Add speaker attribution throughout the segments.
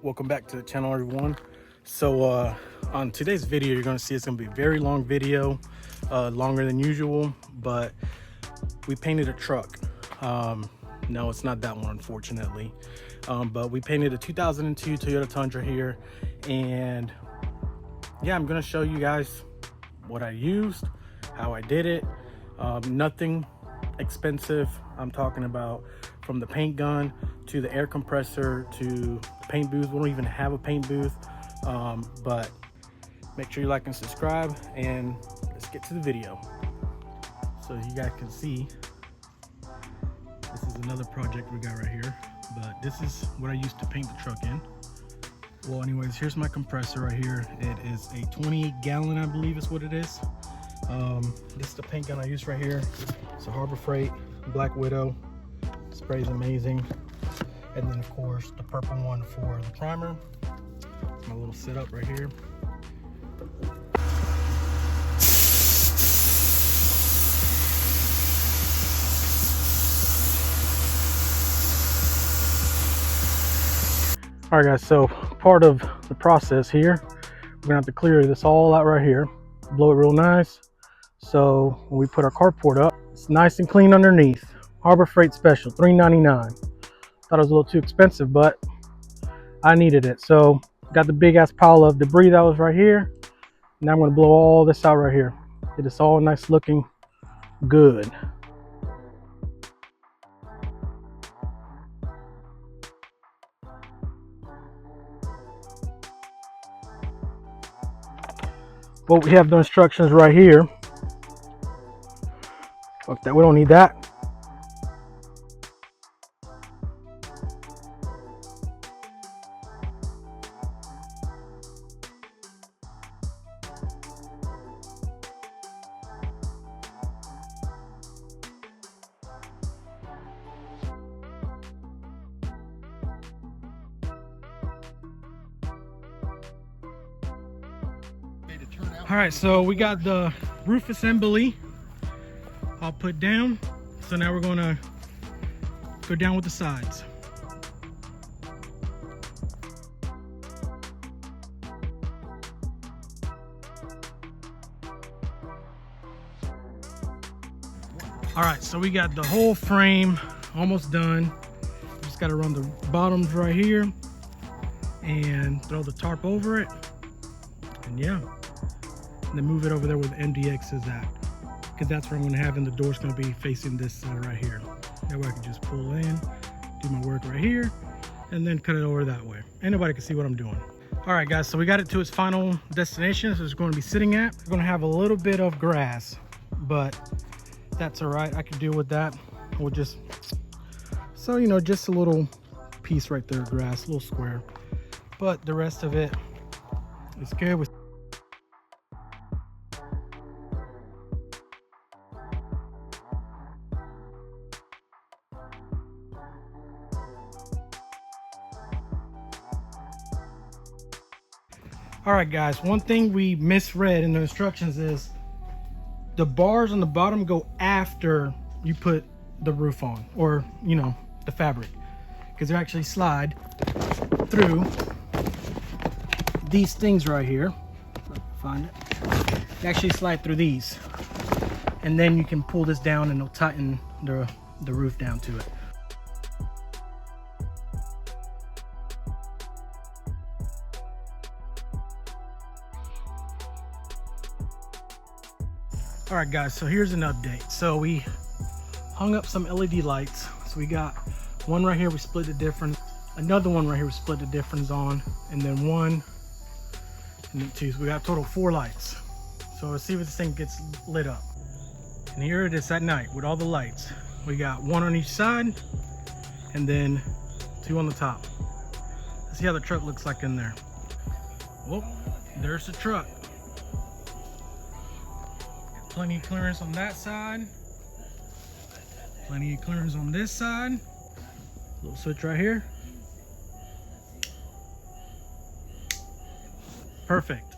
Speaker 1: Welcome back to the channel, everyone. So on today's video, you're going to see it's going to be a very long video, longer than usual, but we painted a truck. No, it's not that one, unfortunately, but we painted a 2002 Toyota Tundra here, and yeah, I'm going to show you guys what I used, how I did it. Nothing expensive. I'm talking about from the paint gun to the air compressor to the paint booth. We don't even have a paint booth, but make sure you like and subscribe, and let's get to the video. So you guys can see, this is another project we got right here, but this is what I used to paint the truck in. Well, anyways, here's my compressor right here. It is a 28 gallon, I believe is what it is. This is the paint gun I use right here. It's a Harbor Freight Black Widow. Sprays amazing. And then of course the purple one for the primer. It's my little setup right here. All right guys, so part of the process here, we're gonna have to clear this all out right here, blow it real nice. So when we put our carport up, it's nice and clean underneath. Harbor Freight special, $3.99. Thought it was a little too expensive, but I needed it. So got the big ass pile of debris that was right here. Now I'm gonna blow all this out right here. Get this all nice looking good. Well, we have the instructions right here. Fuck that, we don't need that. All right, so we got the roof assembly all put down. So now we're gonna go down with the sides. All right, so we got the whole frame almost done. Just gotta run the bottoms right here and throw the tarp over it. And yeah, and then move it over there where the MDX is at, because that's where I'm gonna have, and the door's gonna be facing this side right here. That way I can just pull in, do my work right here, and then cut it over that way. Ain't nobody can see what I'm doing. All right guys, so we got it to its final destination. So it's going to be sitting at, we're gonna have a little bit of grass, but that's all right. I can deal with that. We'll just, so you know, just a little piece right there, grass, a little square, but the rest of it is good. All right guys, one thing we misread in the instructions is the bars on the bottom go after you put the roof on, or you know, the fabric, because they actually slide through these things right here. If I can find it. They actually slide through these, and then you can pull this down and it'll tighten the roof down to it. All right guys, so here's an update. So we hung up some LED lights. So we got one right here, we split the difference, another one right here we split the difference on, and then one, and then two. So we got a total of 4 lights. So let's see if this thing gets lit up. And here it is at night with all the lights. We got 1 on each side and then 2 on the top. Let's see how the truck looks like in there. Well, there's the truck. Plenty of clearance on that side. Plenty of clearance on this side. Little switch right here. Perfect.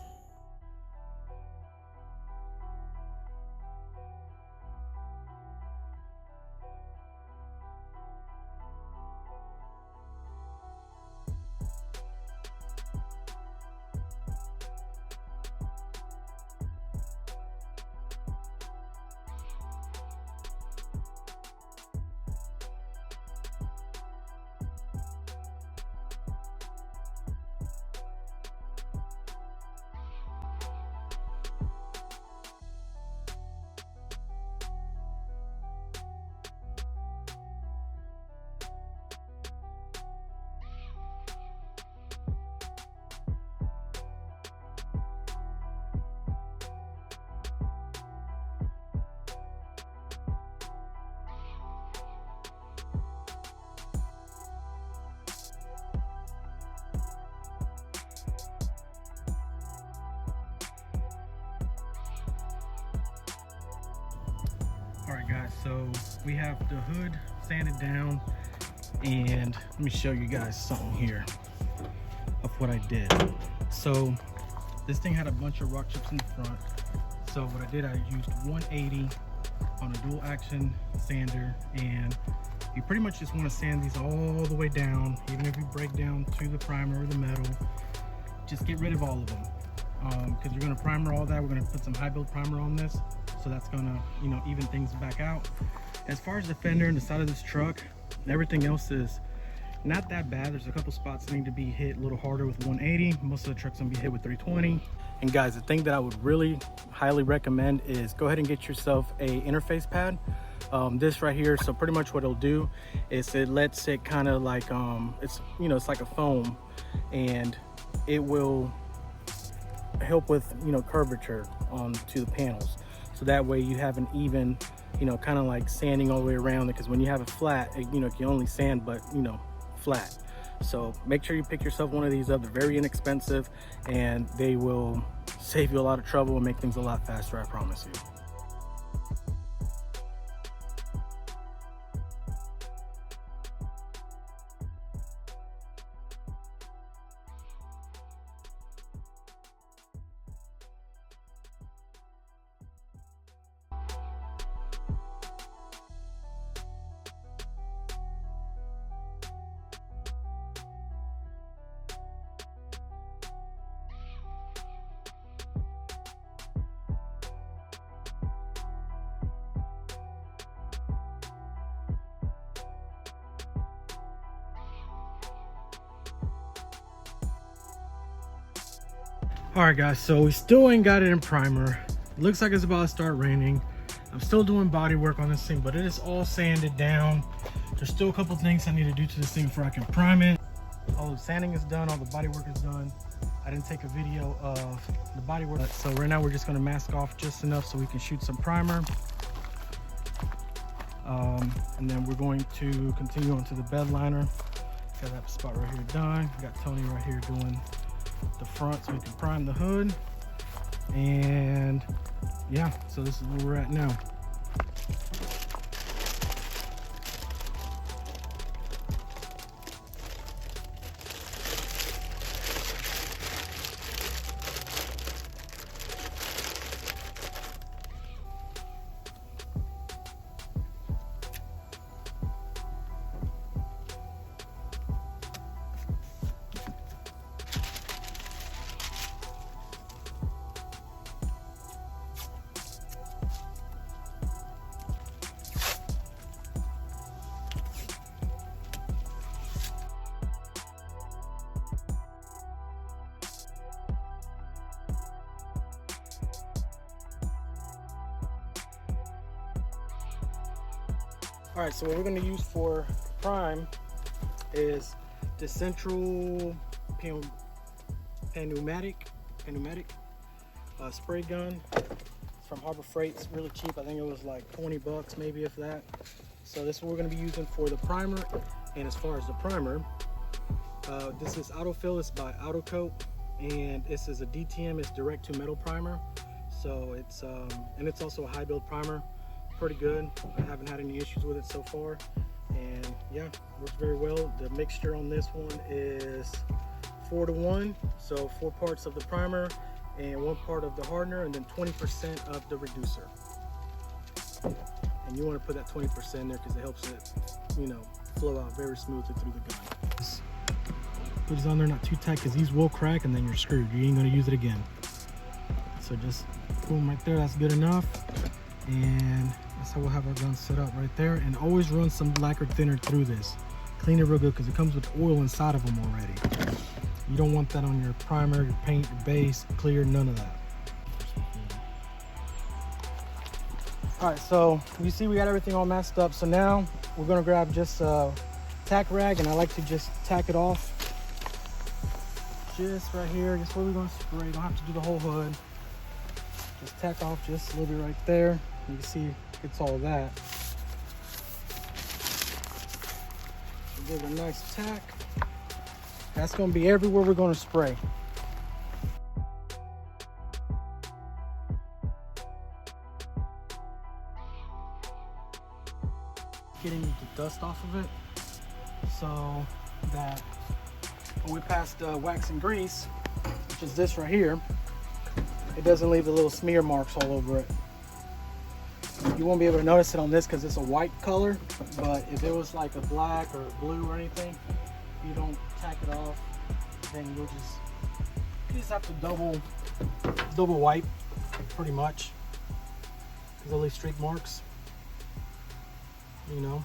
Speaker 1: Alright, so we have the hood sanded down, and let me show you guys something here of what I did. So this thing had a bunch of rock chips in the front. So what I did, I used 180 on a dual action sander, and you pretty much just want to sand these all the way down. Even if you break down to the primer or the metal, just get rid of all of them, because you're going to primer all that. We're going to put some high build primer on this, so that's going to, you know, even things back out. As far as the fender and the side of this truck, everything else is not that bad. There's a couple spots that need to be hit a little harder with 180. Most of the truck's gonna be hit with 320. And guys, the thing that I would really highly recommend is go ahead and get yourself a interface pad. This right here, so pretty much what it'll do is it lets it kind of like, it's, you know, it's like a foam, and it will help with, you know, curvature to the panels. So that way you have an even, you know, kind of like sanding all the way around it, because when you have it flat, you know, you can only sand but, you know, flat. So make sure you pick yourself one of these up. They're very inexpensive, and they will save you a lot of trouble and make things a lot faster, I promise you. All right guys, so we still ain't got it in primer. It looks like it's about to start raining. I'm still doing body work on this thing, but it is all sanded down. There's still a couple things I need to do to this thing before I can prime it. All the sanding is done, all the body work is done. I didn't take a video of the body work, so right now we're just gonna mask off just enough so we can shoot some primer. And then we're going to continue on to the bed liner. Got that spot right here done. Got Tony right here doing the front so we can prime the hood. And yeah, so this is where we're at now. All right, so what we're going to use for prime is the central pneumatic spray gun. It's from Harbor Freight. It's really cheap. I think it was like 20 bucks, maybe, if that. So this is what we're going to be using for the primer. And as far as the primer, this is Autofill. It's by Autocoat, and this is a DTM. It's direct to metal primer. So it's and it's also a high build primer. Pretty good. I haven't had any issues with it so far, and yeah, works very well. The mixture on this one is 4-to-1, so 4 parts of the primer and 1 part of the hardener, and then 20% of the reducer. And you want to put that 20% there because it helps it, you know, flow out very smoothly through the gun. Put these on there not too tight, because these will crack and then you're screwed. You ain't going to use it again. So just boom, right there. That's good enough. And that's how we'll have our gun set up right there. And always run some lacquer thinner through this. Clean it real good, because it comes with oil inside of them already. You don't want that on your primer, your paint, your base, clear, none of that. All right, so you see we got everything all masked up. So now we're gonna grab just a tack rag, and I like to just tack it off. Just right here, just where we're gonna spray. Don't have to do the whole hood. Just tack off just a little bit right there. You can see it's all that. Give it a nice tack. That's going to be everywhere we're going to spray. dust off of it, so that when we pass the wax and grease, which is this right here, it doesn't leave the little smear marks all over it. You won't be able to notice it on this because it's a white color, but if it was like a black or a blue or anything, if you don't tack it off, then you just have to double wipe pretty much, because they'll leave streak marks. You know,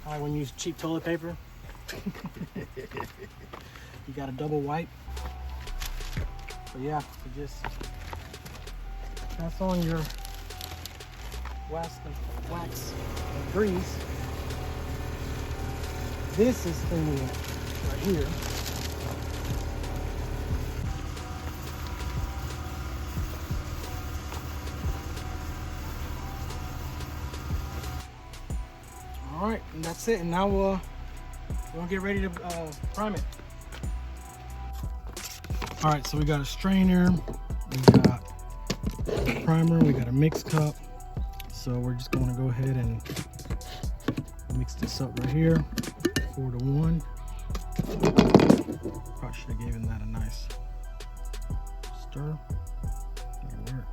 Speaker 1: I when you use cheap toilet paper, you got to double wipe. But yeah, so just pass on your wax and grease. This is cleaning it right here. All right, and that's it. And now we're gonna get ready to prime it. All right, so we got a strainer, we got a primer, we got a mix cup. So we're just going to go ahead and mix this up right here, 4-to-1. Probably should have given that a nice stir. That'll work.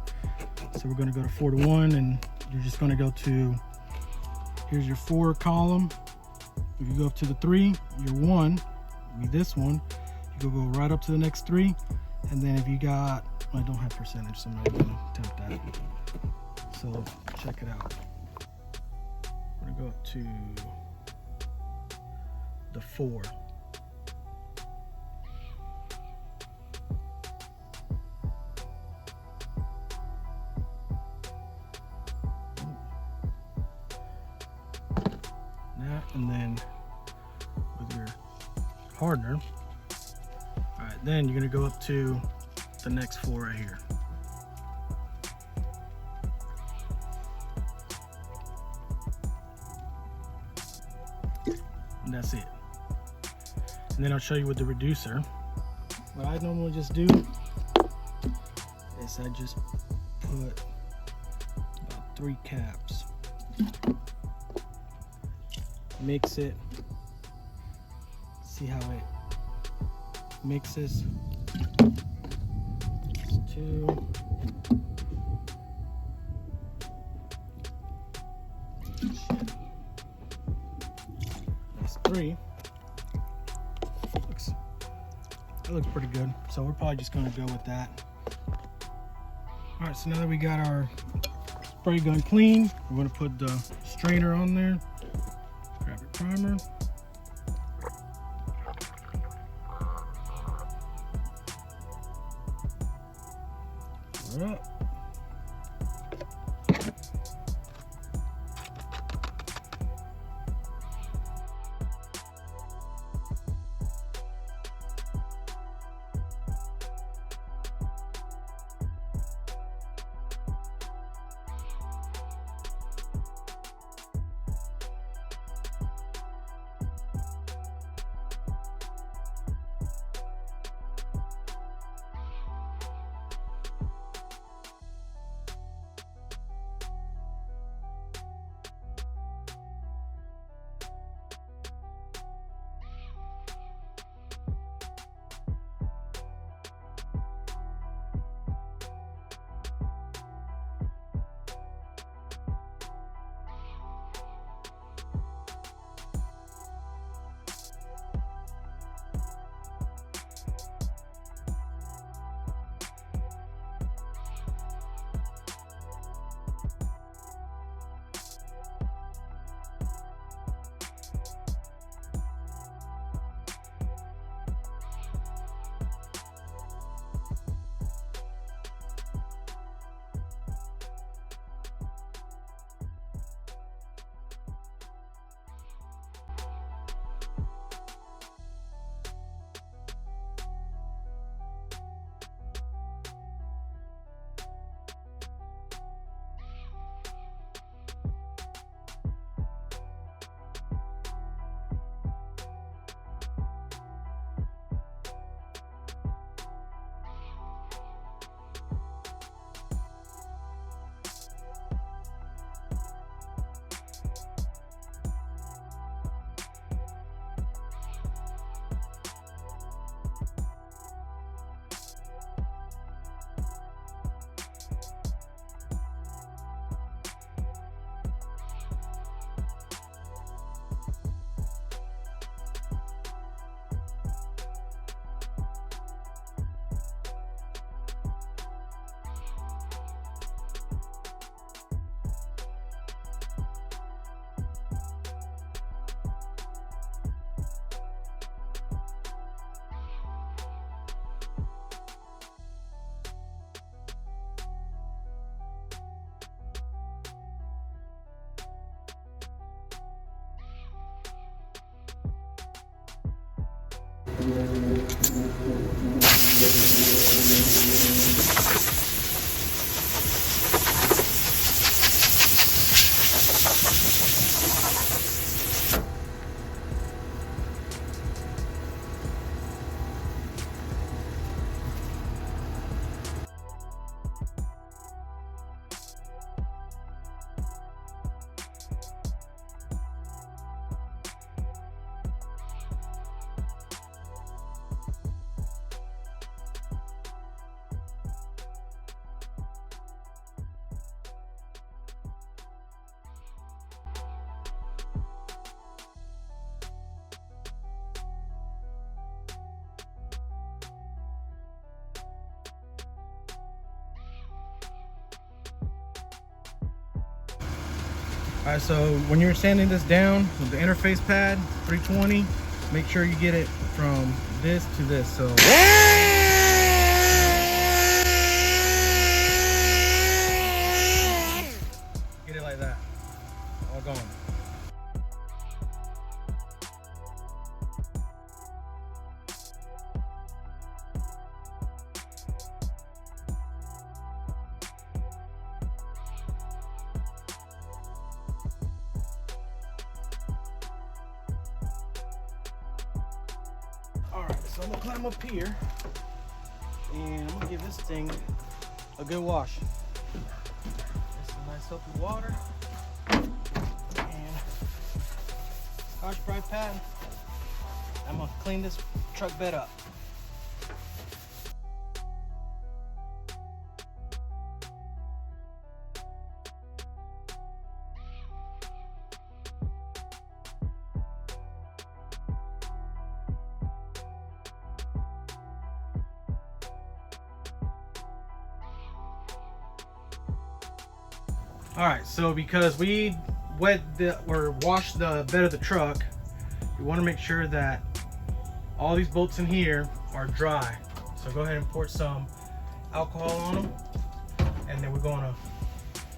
Speaker 1: So we're going to go to 4-to-1, and you're just going to go to, here's your 4 column. If you go up to the 3, your 1 will be this one. You go right up to the next 3, and then if you got, well, I don't have percentage, so I'm not going to attempt that. So check it out. We're gonna go up to the 4. That, and then with your hardener. All right, then you're gonna go up to the next 4 right here. And that's it. And then I'll show you with the reducer. What I normally just do is I just put about 3 caps. Mix it. See how it mixes. 2. That's 3. That looks pretty good. So we're probably just gonna go with that. All right, so now that we got our spray gun clean, we're gonna put the strainer on there. Grab your primer. Pour it up. All right, so when you're sanding this down with the interface pad 320, make sure you get it from this to this. So get it like that, all going. So I'm gonna climb up here and I'm gonna give this thing a good wash. Get some nice healthy water and Scotch-Brite pad. I'm gonna clean this truck bed up. All right, so because we washed the bed of the truck, we want to make sure that all these bolts in here are dry. So go ahead and pour some alcohol on them, and then we're going to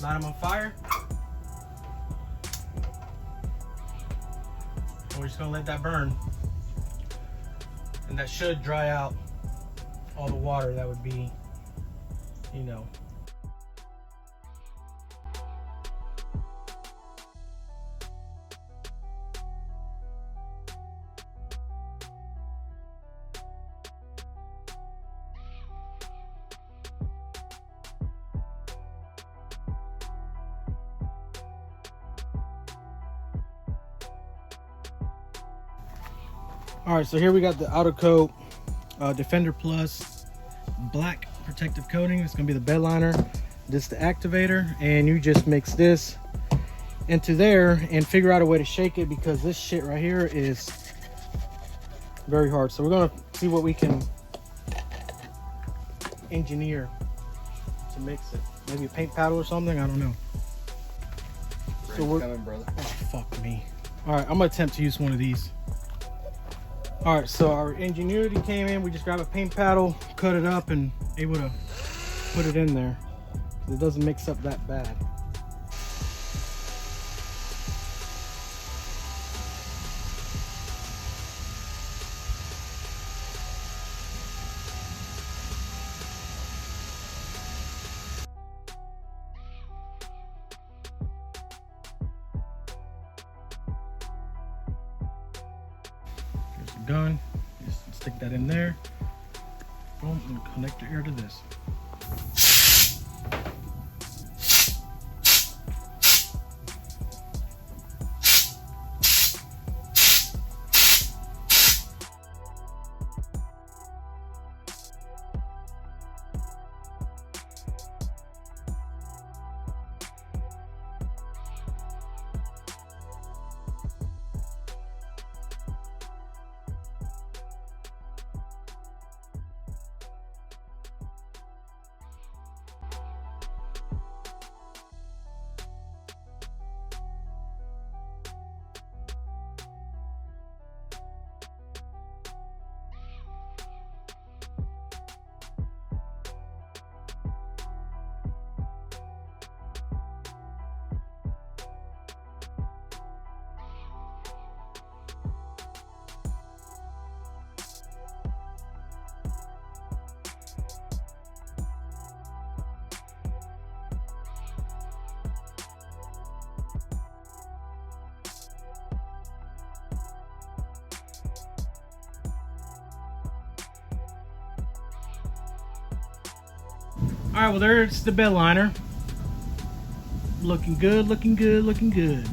Speaker 1: light them on fire. And we're just going to let that burn, and that should dry out all the water that would be, you know. All right, so here we got the Auto Coat Defender Plus black protective coating. It's gonna be the bed liner. This is the activator, and you just mix this into there and figure out a way to shake it, because this shit right here is very hard. So we're gonna see what we can engineer to mix it. Maybe a paint paddle or something, I don't know. So we're coming, brother. Oh, fuck me. All right, I'm gonna attempt to use one of these. All right, so our ingenuity came in. We just grabbed a paint paddle, cut it up, and able to put it in there. It doesn't mix up that bad. Gun, just stick that in there. Boom, and connect your ear to this. All right, well, there's the bed liner. Looking good, looking good, looking good.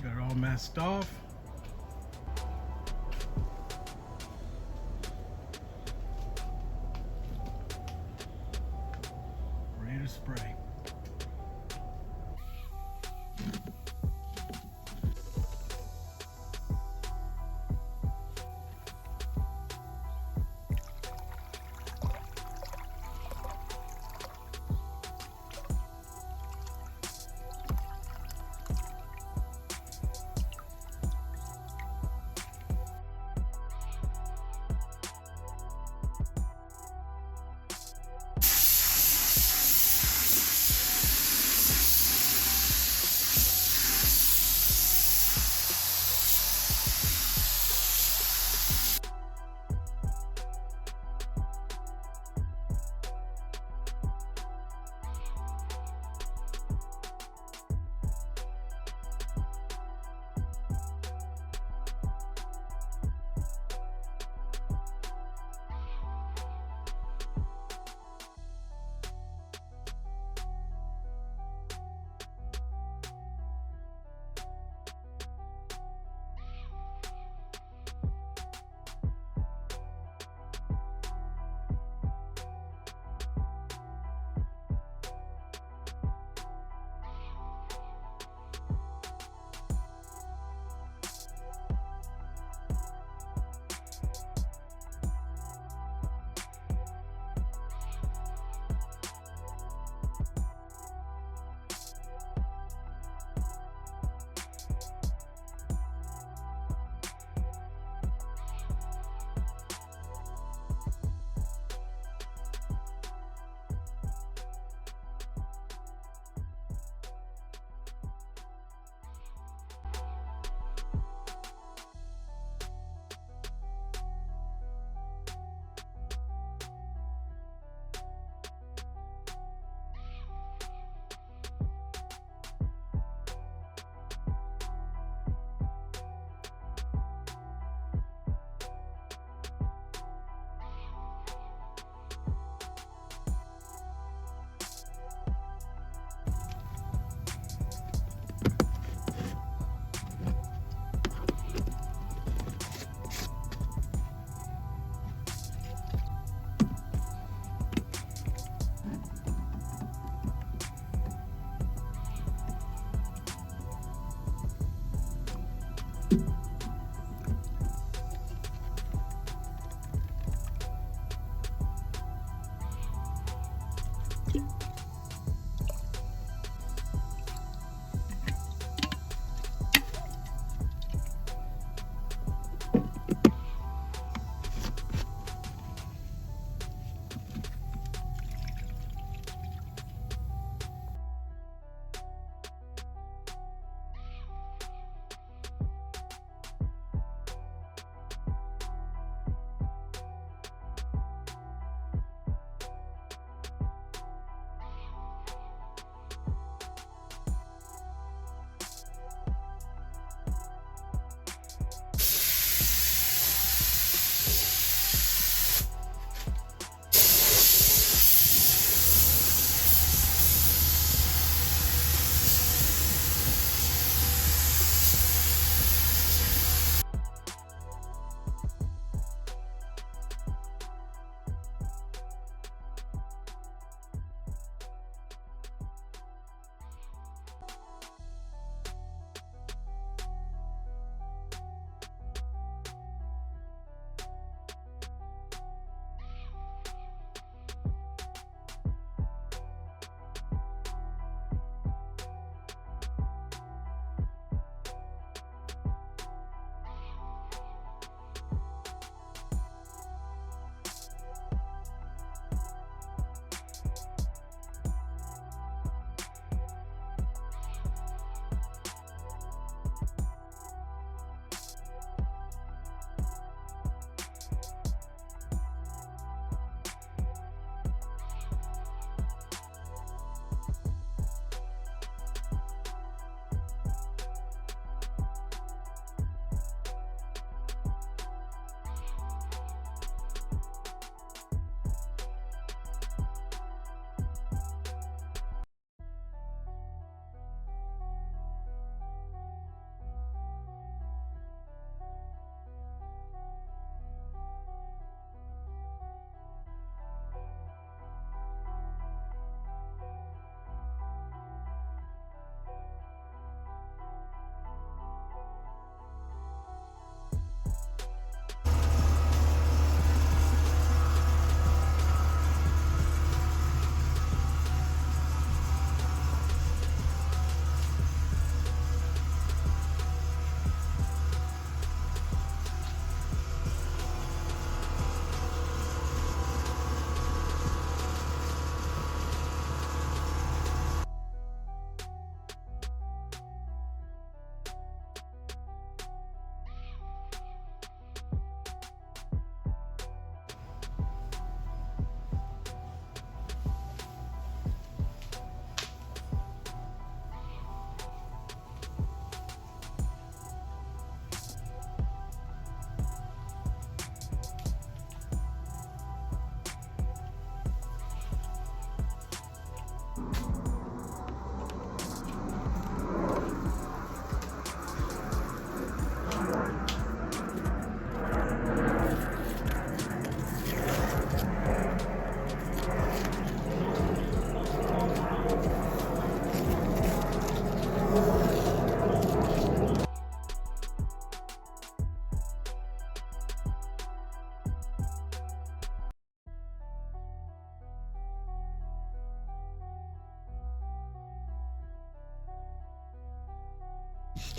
Speaker 1: Got it all masked off. Ready to spray.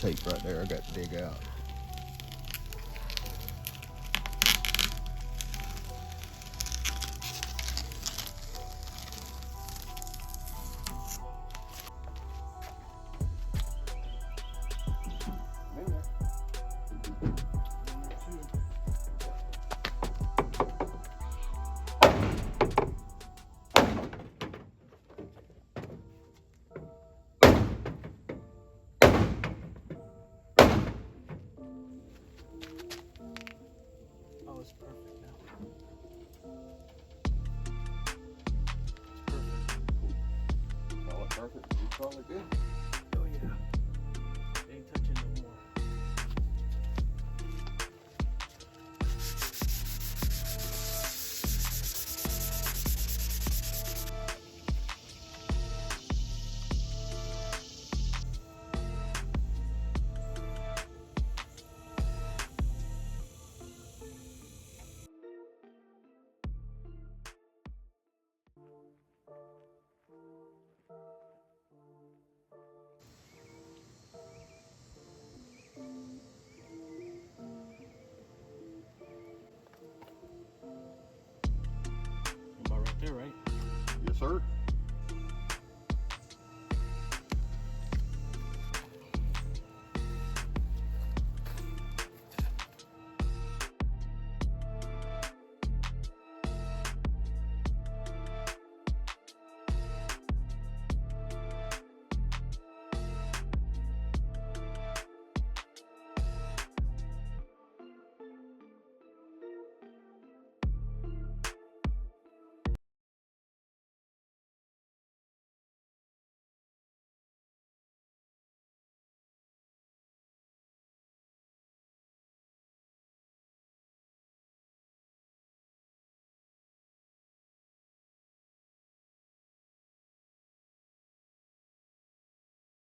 Speaker 2: tape right there I got to dig out.
Speaker 1: Oh, it's perfect now.
Speaker 2: Call it perfect. You call it good.
Speaker 1: Oh yeah. Ain't touching no more. About right there, right?
Speaker 2: Yes, sir.